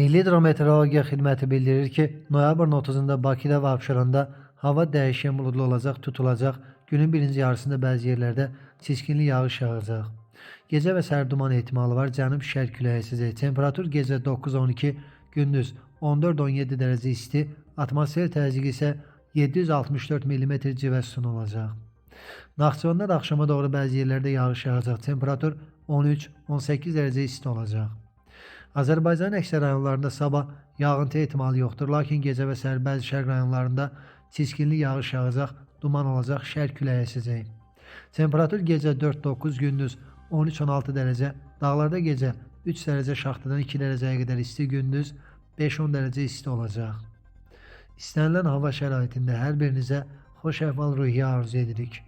Milli Hidrometeorologiya Xidməti bildirir ki, noyabrın 30-da Bakıda və Abşeronda hava dəyişkən buludlu olacaq, tutulacaq. Günün birinci yarısında bəzi yerlərdə çiskinli yağış yağacaq. Gecə və səhər duman ehtimalı var. Cənub-şərq küləyi əsəcək. Temperatur gecə 9-12, gündüz 14-17 dərəcə isti, atmosfer təzyiqi isə 764 mm civə sütunu olacaq. Naxçıvanda da axşama doğru bəzi yerlərdə yağış yağacaq. Temperatur 13-18 dərəcə isti olacaq. Azərbaycanın əksər rayonlarında sabah yağıntı ehtimalı yoxdur, lakin gecə və səhər bəzi şərq rayonlarında çiskinli yağış yağacaq, duman olacaq, şərq küləyi əsəcək. Temperatur gecə 4-9, gündüz 13-16 dərəcə, dağlarda gecə 3 dərəcə şaxtadan 2 dərəcəyə qədər isti, gündüz 5-10 dərəcə isti olacaq. İstənilən hava şəraitində hər birinizə xoş əhval-ruhiyyə arzu edirik.